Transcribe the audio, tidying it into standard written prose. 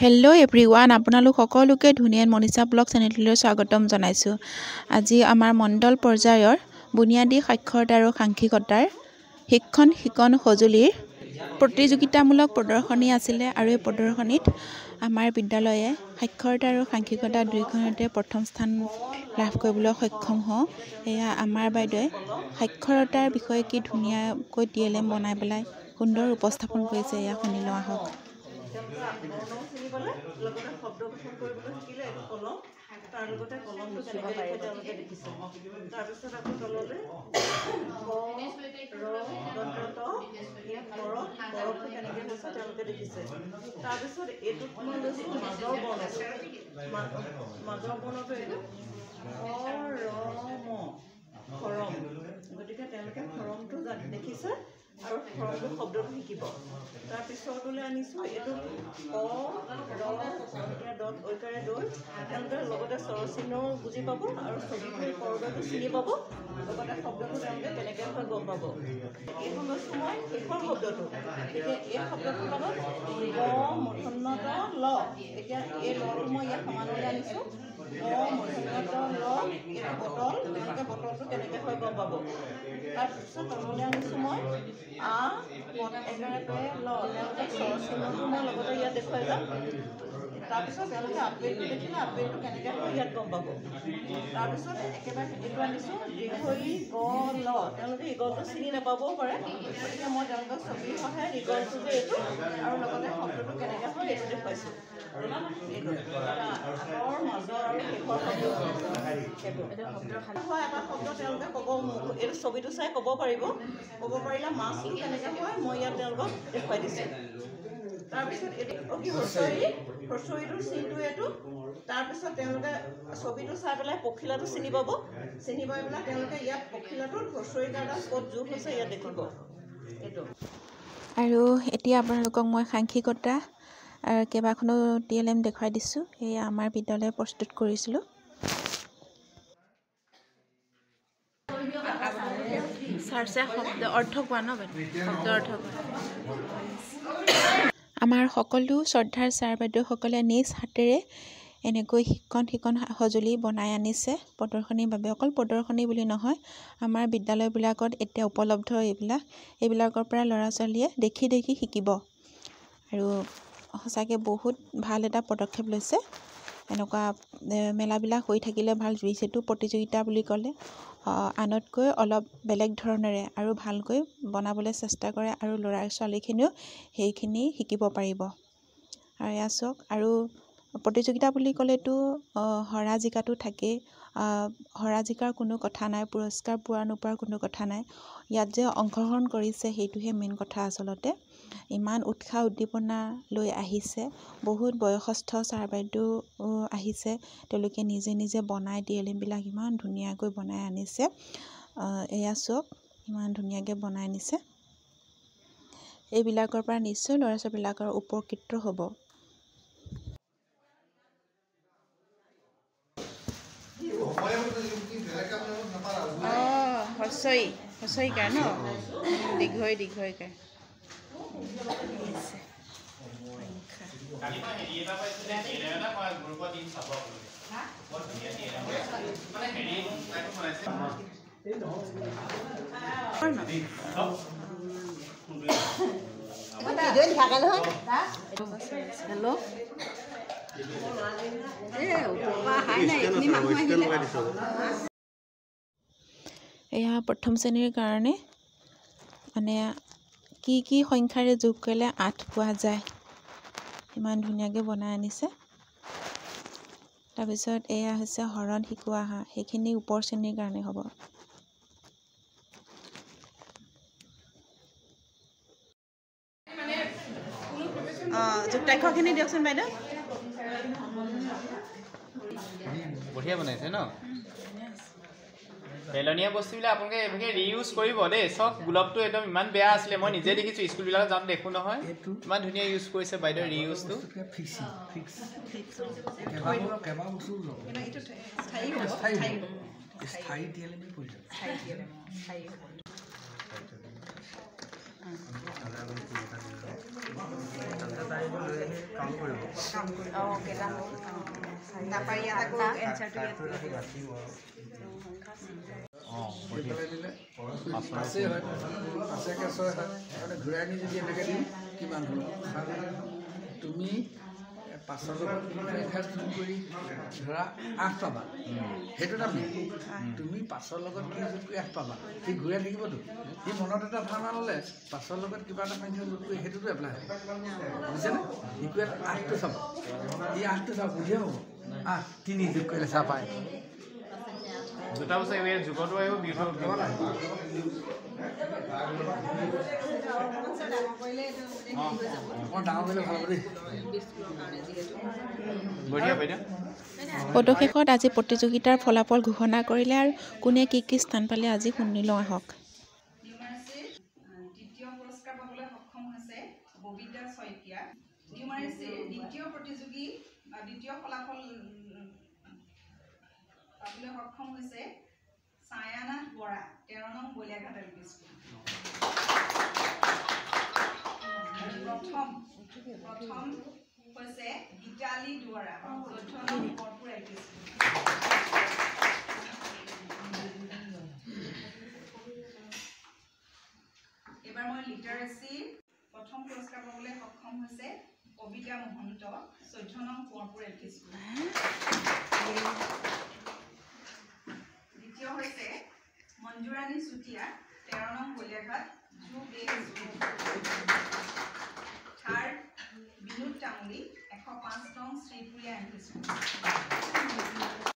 Hello' everyone আপোনালোক সকলোকে ধুনীয়া মনীষা ব্লগ চেনেললৈ স্বাগতম জনাইছোঁ। আজি আমাৰ মণ্ডল পৰ্যায়ৰ বুনিয়াদী সাক্ষৰতা আৰু সাংখ্যিকতাৰ শিক্ষণ সঁজুলিৰ প্ৰতিযোগিতামূলক প্ৰদৰ্শনী আছিলে আৰু এই প্ৰদৰ্শনীত আমাৰ বিদ্যালয়ে সাক্ষৰতা আৰু সাংখ্যিকতা দুয়োখনতে প্ৰথম স্থান লাভ কৰিবলৈ সক্ষম হওঁ। এয়া আমাৰ বাইদেৱে সাক্ষৰতাৰ বিষয়ে কি ধুনীয়াকৈ TLM বনাই পেলাই সুন্দৰ উপস্থাপন কৰিছে, এয়া শুনি লওঁ আহক। শব্দ গঠন কৰিবলৈ শিকিলে এইটো কলম, তাৰ লগতে কলমটো কেনেকৈ লিখে তেওঁলোকে দেখিছে। তাৰপিছত আকৌ তললৈ বৰফটো কেনেকৈ হৈছে তেওঁলোকে দেখিছে। তাৰপিছত এইটোত মই লৈছোঁ মাজৰ বৰ্ণটো, মাজৰ বৰ্ণটো এইটো খৰম। গতিকে তেওঁলোকে খৰমটো দেখিছে আৰু খৰমটো শব্দটো শিকিব। তাৰপিছতলৈ আনিছোঁ এইটো ঐকাৰে দৈ, তেওঁলোকে লগতে স্বৰচিহ্নও বুজি পাব আৰু ছবিটোৰ কৰদৈটো চিনি পাব, লগতে শব্দটো তেওঁলোকে কেনেকৈ হয় গম পাব। এইটো লৈছোঁ মই শেষৰ শব্দটো। এতিয়া এই শব্দটোৰ লগত মূৰ্ধন্য ল, এতিয়া এই লটো মই ইয়াত সমানলৈ আনিছোঁ। মূৰ্ধন্য ল, এইটো বটল, তেওঁলোকে বটলটো কেনেকৈ হয় গম পাব। তাৰপিছত তললৈ আনিছোঁ মই একেবাৰে ল, তেওঁলোকে স্বৰচিহ্নটো মই লগতে ইয়াত দেখুৱাই যাম। তাৰপিছত তেওঁলোকে আপেলটো দেখিলে আপেলটো কেনেকৈ হয় ইয়াত গম পাব। তাৰপিছত একেবাৰে এইটো আনিছোঁ দীৰ্ঘই গ ল, তেওঁলোকে ইগলটো চিনি নাপাবও পাৰে, গতিকে মই তেওঁলোকক ছবিৰ সহায়ত ইগলটো যে এইটো আৰু লগতে শব্দটো কেনেকৈ হয় এইটো দেখুৱাইছোঁ। আগৰ মাজৰ আৰু শেষৰ শব্দ হয়, এটা শব্দ তেওঁলোকে ক'ব, এইটো ছবিটো চাই ক'ব পাৰিব। ক'ব পাৰিলে মাছটো কেনেকৈ হয় মই ইয়াত তেওঁলোকক দেখুৱাই দিছোঁ। তাৰপিছত এইটো হ্ৰস্বইটোৰ চিনটো এইটো। তাৰপিছত তেওঁলোকে ছবিটো চাই পেলাই পখিলাটো চিনি পাব, চিনি পাই পেলাই তেওঁলোকে ইয়াত পখিলাটোত হ্ৰস্বইকাৰডাল ক'ত যোগ হৈছে ইয়াত দেখিব এইটো। আৰু এতিয়া আপোনালোকক মই সাংখ্যিকতা কেইবাখনো TLM দেখুৱাই দিছোঁ। সেয়া আমাৰ বিদ্যালয়ে প্ৰস্তুত কৰিছিলোঁ। আমাৰ সকলো শ্ৰদ্ধাৰ ছাৰ বাইদেউসকলে নিজ হাতেৰে এনেকৈ শিক্ষণ সঁজুলি বনাই আনিছে প্ৰদৰ্শনীৰ বাবে। অকল প্ৰদৰ্শনী বুলি নহয়, আমাৰ বিদ্যালয়বিলাকত এতিয়া উপলব্ধ এইবিলাকৰ পৰা ল'ৰা ছোৱালীয়ে দেখি শিকিব। আৰু সঁচাকৈ বহুত ভাল এটা পদক্ষেপ লৈছে। এনেকুৱা মেলাবিলাক হৈ থাকিলে ভাল। যিহেতু প্ৰতিযোগিতা বুলি ক'লে আনতকৈ অলপ বেলেগ ধৰণেৰে আৰু ভালকৈ বনাবলৈ চেষ্টা কৰে আৰু ল'ৰা ছোৱালীখিনিও সেইখিনি শিকিব পাৰিব। আৰু এয়া চাওক, আৰু প্ৰতিযোগিতা বুলি ক'লেতো হৰা জিকাটো থাকেই। হৰা জিকাৰ কোনো কথা নাই, পুৰস্কাৰ পোৱা নোপোৱাৰ কোনো কথা নাই। ইয়াত যে অংশগ্ৰহণ কৰিছে সেইটোহে মেইন কথা আচলতে। ইমান উৎসাহ উদ্দীপনা লৈ আহিছে, বহুত বয়সস্থ ছাৰ বাইদেউ আহিছে, তেওঁলোকে নিজে বনাই TLMবিলাক ইমান ধুনীয়াকৈ বনাই আনিছে। এয়া চাওক, ইমান ধুনীয়াকৈ বনাই আনিছে। এইবিলাকৰ পৰা নিশ্চয় ল'ৰা ছোৱালীবিলাকৰ উপকৃত হ'ব। হ্ৰস্বইকাৰ ন, দীৰ্ঘইকাৰ। এয়া প্ৰথম শ্ৰেণীৰ কাৰণে মানে কি সংখ্যাৰে যোগ কৰিলে 8 পোৱা যায়, ইমান ধুনীয়াকৈ বনাই আনিছে। তাৰপিছত এয়া হৈছে হৰণ শিকোৱা হাঁহ, সেইখিনি ওপৰ শ্ৰেণীৰ কাৰণে হ'ব। যুক্তাক্ষৰখিনি দিয়কচোন বাইদেউ। বঢ়িয়া বনাইছে ন। পেলনীয়া বস্তুবিলাক আপোনালোকে এইভাগে ৰিইউজ কৰিব দেই। চব গোলাপটো একদম ইমান বেয়া আছিলে, মই নিজে দেখিছোঁ স্কুলবিলাকত যাওঁতে দেখোঁ নহয়, ইমান ধুনীয়া ইউজ কৰিছে বাইদেউ ৰিইউজটো। ঘূৰাই নি যদি এনেকৈ দিম কিমান হ'ল তুমি 500 লগত যোগ কৰি ধৰা 8 পাবা সেইটো এটা তুমি 500 লগত কি যোগ কৰি 8 পাবা সি ঘূৰাই থাকিবতো সি মনত এটা ধাৰণা ল'লে 500 লগত কিবা এটা সংখ্যা যোগ কৰি সেইটোতো এপ্লাই হয় বুজিছেনে ইকুৱেল 8টো চাব এই 8টো চাব বুজিয়ে হ'ব 8 3 যোগ কৰিলে চা পায় দুটা বছৰ এই যুগতো আহিব বিউটো পদশেষত আজি প্ৰতিযোগিতাৰ ফলাফল ঘোষণা কৰিলে আৰু কোনে কি স্থান পালে আজি শুনি লওঁ আহক। দ্বিতীয় পুৰস্কাৰ পাবলৈ সক্ষম হৈছে ববিতা শইকীয়া। নিউমাৰেচিৰ দ্বিতীয় প্ৰতিযোগী দ্বিতীয় ফলাফল পাবলৈ সক্ষম হৈছে ছায়ানাথ বৰা 13 নং বলিয়াঘাট এলপি স্কুল। প্ৰথম হৈছে গীতালি দুৱাৰা 14 নং কৰ্পুৰ এলপি স্কুল। এবাৰ মই লিটাৰেচি প্ৰথম পুৰস্কাৰ পাবলৈ সক্ষম হৈছে কবিতা মহন্ত 14 নং কৰ্পুৰ এলপি স্কুল। দ্বিতীয় হৈছে মঞ্জুৰাণী চুতীয়া 13 নং বলিয়াঘাট থাৰ্ড বিনোদ তামুলী 105 নং শ্ৰীপুৰীয়া এলপি স্কুল।